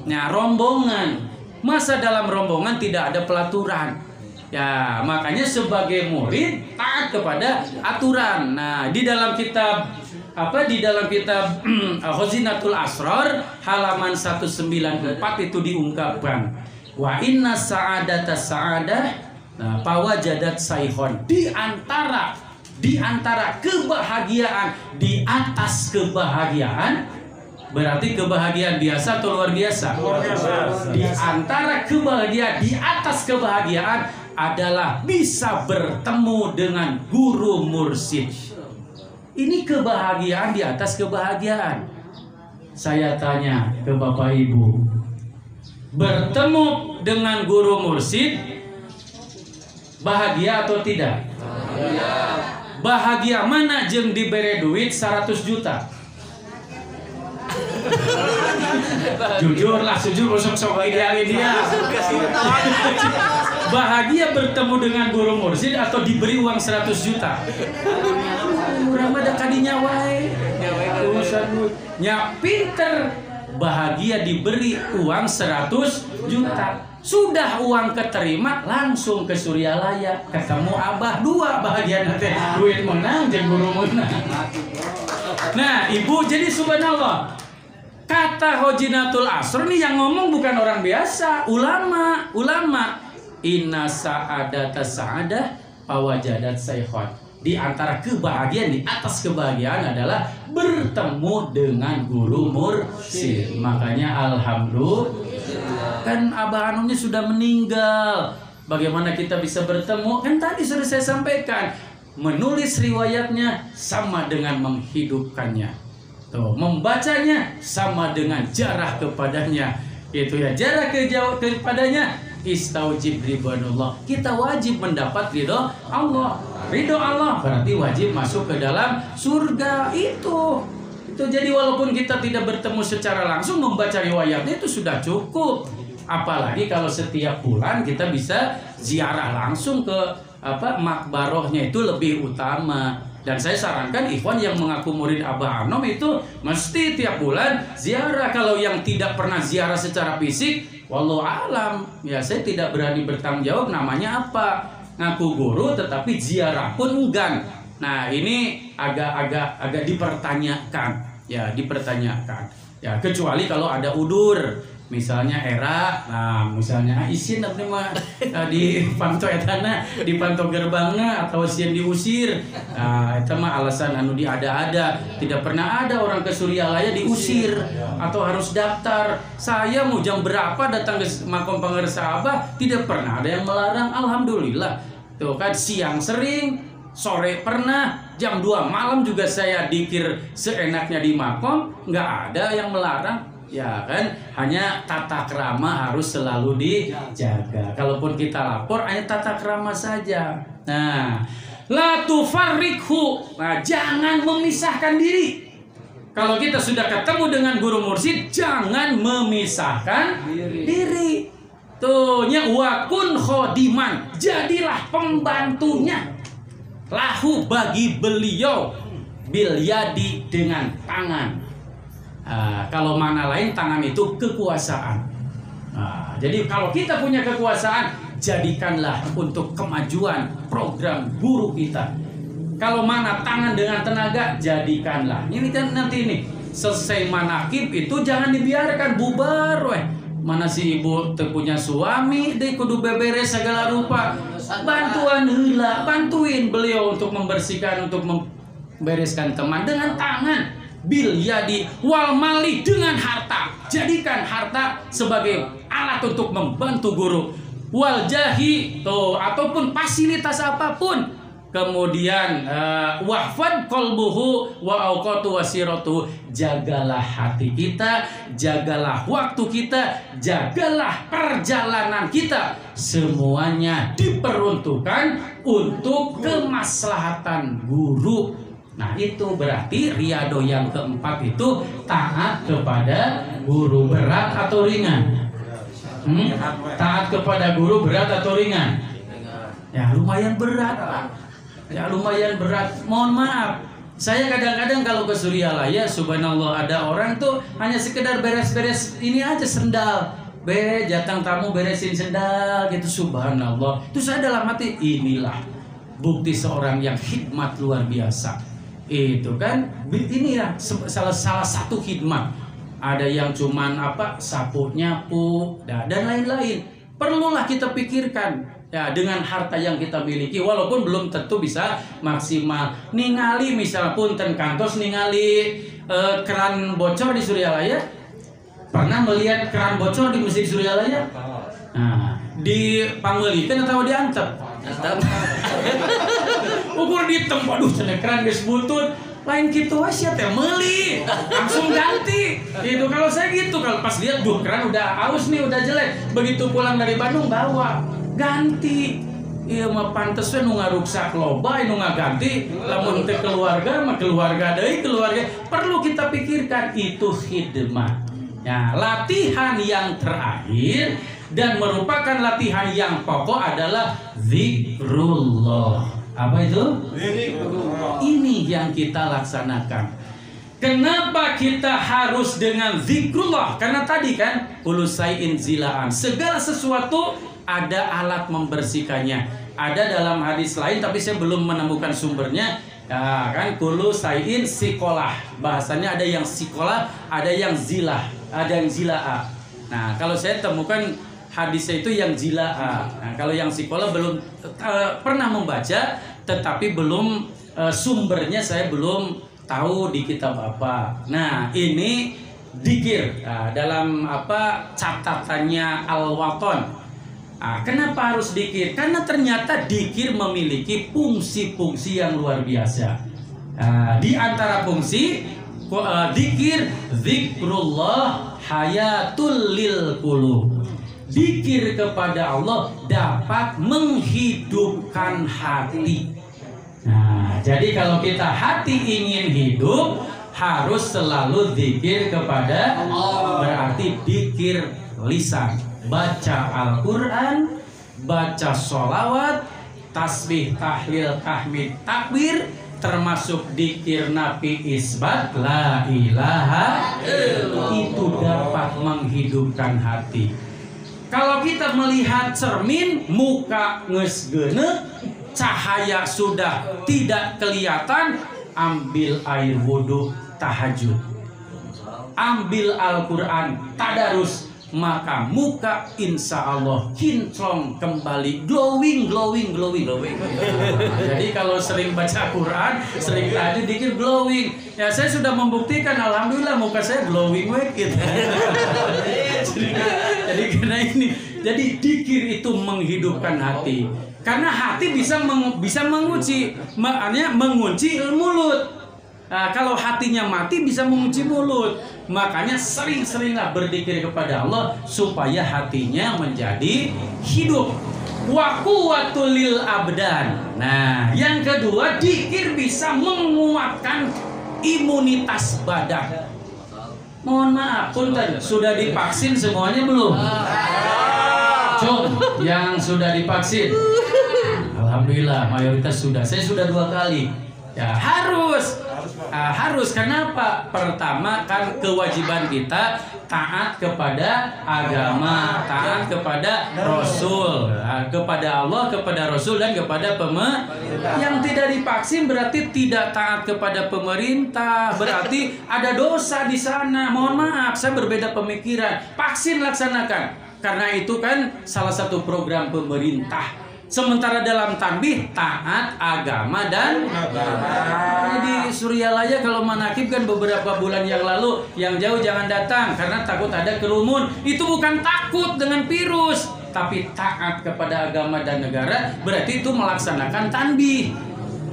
Nah, rombongan. Masa dalam rombongan tidak ada pelaturan? Ya, makanya sebagai murid taat kepada aturan. Nah, di dalam kitab Khazinatul Asrar halaman 194 itu diungkapkan wa inna sa'adata sa'adah pawajadat saihon. Di antara kebahagiaan di atas kebahagiaan, berarti kebahagiaan biasa atau luar biasa? Di antara kebahagiaan di atas kebahagiaan adalah bisa bertemu dengan guru mursyid. Ini kebahagiaan di atas kebahagiaan. Saya tanya ke Bapak Ibu, bertemu dengan guru mursyid bahagia atau tidak? Bahagia mana jeung diberi duit 100 juta? Jujur sok idealin dia. Bahagia bertemu dengan guru mursyid atau diberi uang 100 juta? Urang mah da kadinya wae. Nya pinter. Bahagia diberi uang 100 juta. Sudah uang keterima langsung ke Suryalaya ketemu Abah 2 bahagia nanti duit menang jeung guru menang. Nah, Ibu, jadi subhanallah. Kata Khazinatul Asrar nih yang ngomong bukan orang biasa, ulama. Inna sa'adata sa'adah pawajadat saykhon. Di antara kebahagiaan, di atas kebahagiaan adalah bertemu dengan guru mursyid. Makanya alhamdulillah kan Abah Anunya sudah meninggal. Bagaimana kita bisa bertemu? Kan tadi sudah saya sampaikan, menulis riwayatnya sama dengan menghidupkannya. Tuh, membacanya sama dengan jarah kepadanya. Itu ya, jarah kepadanya istaujib ridwanullah. Kita wajib mendapat ridho Allah. Ridho Allah berarti wajib masuk ke dalam surga itu. Jadi walaupun kita tidak bertemu secara langsung, membaca riwayatnya itu sudah cukup. Apalagi kalau setiap bulan kita bisa ziarah langsung ke makbarohnya, itu lebih utama. Dan saya sarankan ikhwan yang mengaku murid Abah Anom itu mesti tiap bulan ziarah. Kalau yang tidak pernah ziarah secara fisik, wallahu alam, ya saya tidak berani bertanggung jawab namanya apa. Ngaku guru tetapi ziarah pun enggan. Nah, ini agak dipertanyakan. Ya, dipertanyakan. Ya, kecuali kalau ada udur. Misalnya era, nah misalnya isin nanti mah di panto etana, di panto gerbangnya atau sieun diusir. Nah, itu mah alasan anu diada-ada. Tidak pernah ada orang ke Suryalaya diusir atau harus daftar. Saya mau jam berapa datang ke makom pangersa Abah, tidak pernah ada yang melarang. Alhamdulillah. Tuh kan, siang sering, sore pernah, jam 2 malam juga saya dikir seenaknya di makom, nggak ada yang melarang. Ya kan, hanya tata krama harus selalu dijaga. Kalaupun kita lapor, hanya tata krama saja. Nah, la tufarriqhu. Nah, jangan memisahkan diri. Kalau kita sudah ketemu dengan guru mursyid, jangan memisahkan diri. Tuh, nya wa kun khodiman. Jadilah pembantunya. Lahu bagi beliau, bil yadi dengan tangan. Kalau mana lain tangan itu kekuasaan. Jadi kalau kita punya kekuasaan, jadikanlah untuk kemajuan program guru kita. Kalau mana tangan dengan tenaga, jadikanlah. Ini kan nanti ini selesai manakib itu jangan dibiarkan bubar weh. Mana si ibu punya suami, dia kudu beberes segala rupa. Bantuan heula, bantuin beliau untuk membersihkan, untuk membereskan teman dengan tangan. Bil yadi wal mali, dengan harta. Jadikan harta sebagai alat untuk membantu guru. Wal jahi tuh, ataupun fasilitas apapun. Kemudian wahfad qalbuhu wa auqatu wasiratu. Jagalah hati kita, jagalah waktu kita, jagalah perjalanan kita. Semuanya diperuntukkan untuk kemaslahatan guru. Nah, itu berarti riyado yang keempat itu taat kepada guru. Berat atau ringan? Taat kepada guru berat atau ringan? Ya lumayan berat, Pak. Ya lumayan berat. Mohon maaf, saya kadang-kadang kalau ke Suryalaya, subhanallah, ada orang tuh hanya sekedar beres-beres ini aja sendal. Jatang tamu beresin sendal gitu, subhanallah. Itu saya dalam hati, inilah bukti seorang yang khidmat luar biasa. Itu kan, ini ya salah satu khidmat. Ada yang cuman sapu nyapu dan lain-lain. Perlulah kita pikirkan ya dengan harta yang kita miliki, walaupun belum tentu bisa maksimal. Ningali misal punten kantos ningali keran bocor di Suryalaya. Pernah melihat keran bocor di Masjid Suryalaya? Nah, dipanggilkan atau diantep? Ukur ditem, waduh cenah keran geus butut. Lain gitu aja teh meuli, langsung ganti. Itu kalau saya gitu, kalau pas lihat keran udah aus nih, udah jelek. Begitu pulang dari Bandung bawa ganti. Iya mah pantes we nu ngaruksak loba nu ngaganti. Lamun teh keluarga mah keluarga deui, keluarga. Perlu kita pikirkan itu khidmat. Ya, latihan yang terakhir dan merupakan latihan yang pokok adalah zikrullah. Apa itu? Ini yang kita laksanakan. Kenapa kita harus dengan zikrullah? Karena tadi kan kulusaiin zilaan, segala sesuatu ada alat membersihkannya. Ada dalam hadis lain tapi saya belum menemukan sumbernya. Ya, kan kulusaiin sikolah. Bahasanya ada yang sikolah, ada yang zilah, ada yang zilaa. Nah, kalau saya temukan hadisnya itu yang zilaa. Nah, kalau yang sikolah belum pernah membaca, tetapi belum sumbernya saya belum tahu di kitab apa. Nah, ini dikir dalam catatannya Al-Waton. Kenapa harus dikir? Karena ternyata dikir memiliki fungsi-fungsi yang luar biasa. Di antara fungsi dikir, zikrullah hayatul lil qulub. Dikir kepada Allah dapat menghidupkan hati. Nah, jadi kalau kita hati ingin hidup, harus selalu zikir kepada Allah. Berarti zikir lisan, baca Al-Quran, baca sholawat, tasbih, tahlil, tahmid, takbir, termasuk zikir Nabi isbat la ilaha illallah. Itu dapat menghidupkan hati. Kalau kita melihat cermin, muka geus geuneuh, cahaya sudah tidak kelihatan, ambil air wudhu tahajud, ambil Al-Quran tadarus, maka muka insya Allah kinclong kembali, glowing. Jadi kalau sering baca Quran, sering tahajud, dikir glowing. Ya saya sudah membuktikan, alhamdulillah muka saya glowing gitu. Jadi karena ini, jadi dikir itu menghidupkan hati. Karena hati bisa mengunci, makanya mengunci mulut. Kalau hatinya mati bisa mengunci mulut. Makanya sering-seringlah berzikir kepada Allah supaya hatinya menjadi hidup. Wa quwwatul lil abdan. Nah, yang kedua, zikir bisa menguatkan imunitas badan. Mohon maaf, punten, sudah divaksin semuanya belum? Yang sudah divaksin, alhamdulillah mayoritas sudah. Saya sudah 2 kali. Ya harus. Kenapa? Pertama kan kewajiban kita taat kepada agama, taat kepada Rasul, kepada Allah, kepada Rasul, dan kepada pemerintah. Yang tidak divaksin berarti tidak taat kepada pemerintah, berarti ada dosa di sana. Mohon maaf, saya berbeda pemikiran. Vaksin laksanakan, karena itu kan salah satu program pemerintah. Sementara dalam tanbih taat agama dan di Suryalaya kalau manakib kan beberapa bulan yang lalu, yang jauh jangan datang karena takut ada kerumun. Itu bukan takut dengan virus, tapi taat kepada agama dan negara, berarti itu melaksanakan tanbih.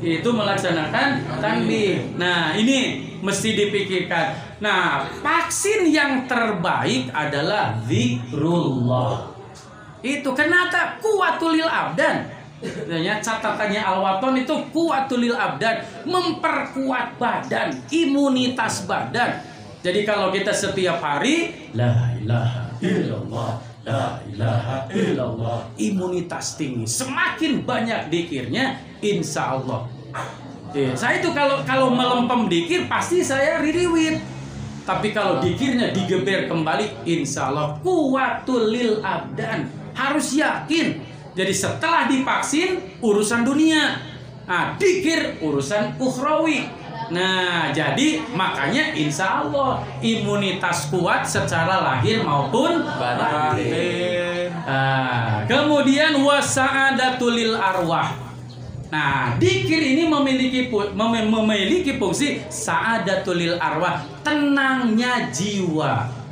Itu melaksanakan tanbih. Nah, ini mesti dipikirkan. Nah, vaksin yang terbaik adalah zikrullah. Itu kenapa kuwatul lil abdan. Catatannya Al-Waton itu kuwatul lil abdan, memperkuat badan, imunitas badan. Jadi kalau kita setiap hari la ilaha illallah, la ilaha illallah, imunitas tinggi, semakin banyak dikirnya, insya Allah. Saya itu kalau melempem dikir pasti saya ririwit. Tapi kalau dikirnya digeber kembali, insya Allah kuwatul lil abdan. Harus yakin. Jadi setelah divaksin urusan dunia, dikir urusan ukhrawi. Nah, jadi makanya insya Allah imunitas kuat secara lahir maupun batin. Kemudian wasa'adatul lil arwah. Nah, dikir ini memiliki fungsi sa'adatul lil arwah, tenangnya jiwa.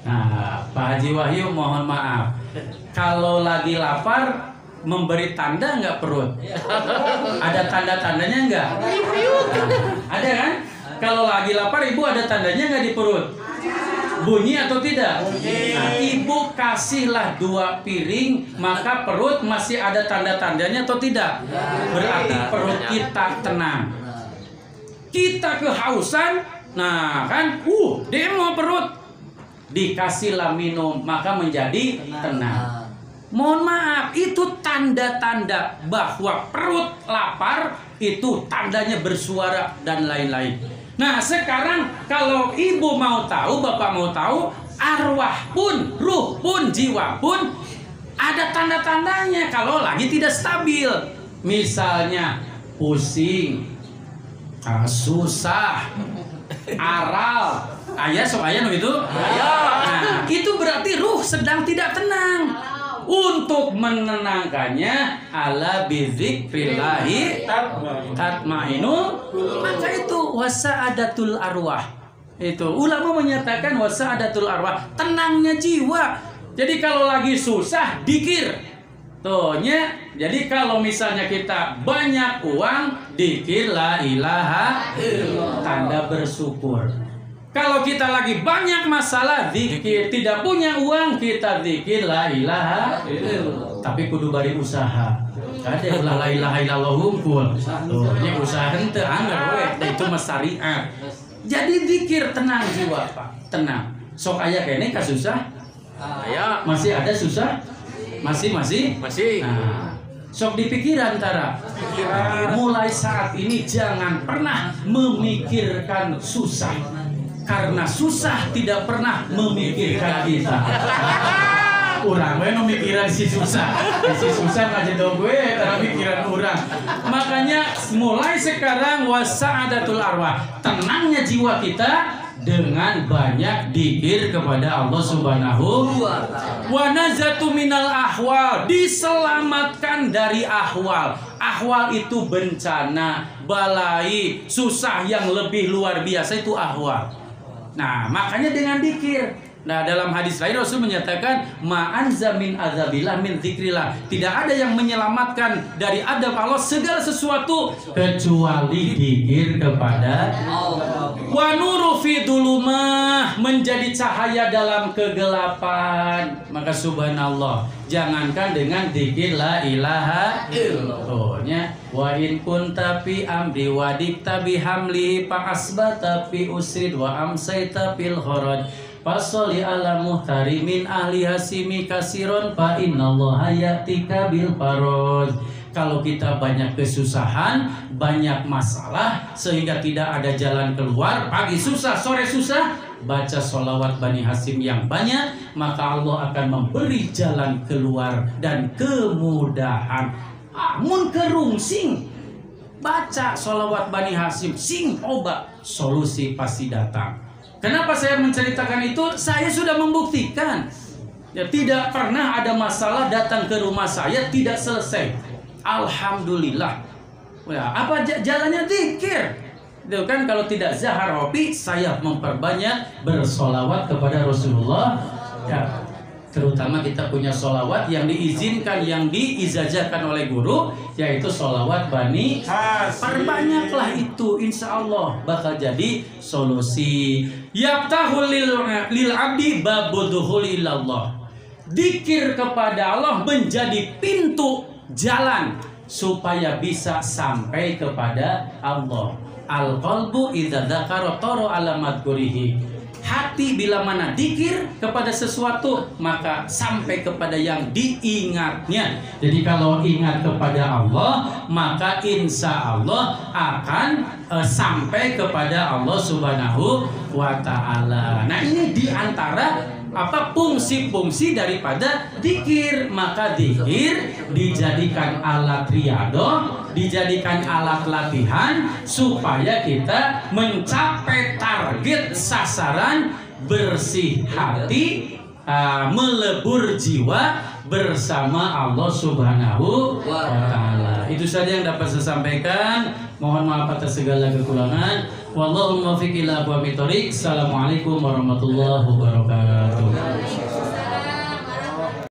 Nah, Pak Haji Wahyu mohon maaf, kalau lagi lapar memberi tanda nggak perut? Ada tanda-tandanya nggak? Ada kan? Kalau lagi lapar ibu ada tandanya nggak di perut? Bunyi atau tidak? Nah, ibu kasihlah 2 piring, maka perut masih ada tanda-tandanya atau tidak? Berarti perut kita tenang. Kita kehausan, nah kan, dia mau perut. Dikasihlah minum, maka menjadi tenang. Mohon maaf, itu tanda-tanda bahwa perut lapar, itu tandanya bersuara dan lain-lain. Nah, sekarang kalau ibu mau tahu, bapak mau tahu, arwah pun, ruh pun, jiwa pun ada tanda-tandanya kalau lagi tidak stabil. Misalnya pusing, susah, aral. Ayah begitu? Nah, itu berarti ruh sedang tidak tenang. Untuk menenangkannya, ala bizikrillahi tatmainul, maka itu wasa'adatul arwah. Itu ulama menyatakan wasa'adatul arwah, tenangnya jiwa. Jadi kalau lagi susah dikir. Tuhnya, jadi kalau misalnya kita banyak uang, dikir la ilaha illallah, tanda bersyukur. Kalau kita lagi banyak masalah, zikir. Tidak punya uang, kita zikir la ilaha illallah. Tapi kudu bari usaha. Ada ulah la ilaha illallah hukum. Tuhnya usaha henteu anggar we, itu mah syariat. Jadi zikir, tenang jiwa, Pak. Tenang. Sok aya kene ka susah? Ya, Masih ada susah? Masih. Nah, sok dipikiran Tara. Mulai saat ini jangan pernah memikirkan susah, karena susah tidak pernah memikirkan kita. Orang we memikiran si susah ngajedog gue karena pikiran orang. Makanya mulai sekarang wasa'adatul arwah, tenangnya jiwa kita dengan banyak dzikir kepada Allah Subhanahu wa nazatu minal ahwal, diselamatkan dari ahwal. Ahwal itu bencana, balai, susah yang lebih luar biasa, itu ahwal. Nah, makanya dengan dzikir. Nah, dalam hadis lain Rasul menyatakan ma'anza min azabillah min dzikrillah. Tidak ada yang menyelamatkan dari adab Allah segala sesuatu kecuali dzikir kepada Allah. Wa nuru fi dhulumah, menjadi cahaya dalam kegelapan. Maka subhanallah, jangankan dengan dzikir la ilaha illallah. Wa in kunta fi amri wa dikta bihamli fa asbata fi usrid wa amsayta fil kharaj. Fasoli ala muhtarimin ahli hasimi kasiron fa innallaha ya'tika bil faraj. Kalau kita banyak kesusahan, banyak masalah sehingga tidak ada jalan keluar, pagi susah, sore susah, baca sholawat Bani Hasyim yang banyak, maka Allah akan memberi jalan keluar dan kemudahan. Mun kerungsing, baca sholawat Bani Hasyim, sing obat, solusi pasti datang. Kenapa saya menceritakan itu? Saya sudah membuktikan. Ya, tidak pernah ada masalah datang ke rumah saya tidak selesai. Alhamdulillah. Ya, apa jalannya dzikir? Itu kan kalau tidak zahar hobi, saya memperbanyak bersolawat kepada Rasulullah. Ya, terutama kita punya solawat yang diizinkan, yang diizajahkan oleh guru, yaitu solawat Bani Hasyim. Perbanyaklah itu, insya Allah bakal jadi solusi. Yaftahul lil abdi babudhul ilallah. Dzikir kepada Allah menjadi pintu jalan supaya bisa sampai kepada Allah. Al qalbu idza dzakara tara ala madhkurihi. Hati bila mana dzikir kepada sesuatu, maka sampai kepada yang diingatnya. Jadi kalau ingat kepada Allah, maka insya Allah akan sampai kepada Allah Subhanahu wa ta'ala. Nah, ini diantara fungsi-fungsi daripada dzikir. Maka dzikir dijadikan alat riyadhah, dijadikan alat latihan supaya kita mencapai target sasaran bersih hati, melebur jiwa bersama Allah Subhanahu wa ta'ala. Itu saja yang dapat saya sampaikan. Mohon maaf atas segala kekurangan. Wallahu muwaffiq ila aqwamit thoriq. Assalamualaikum warahmatullahi wabarakatuh.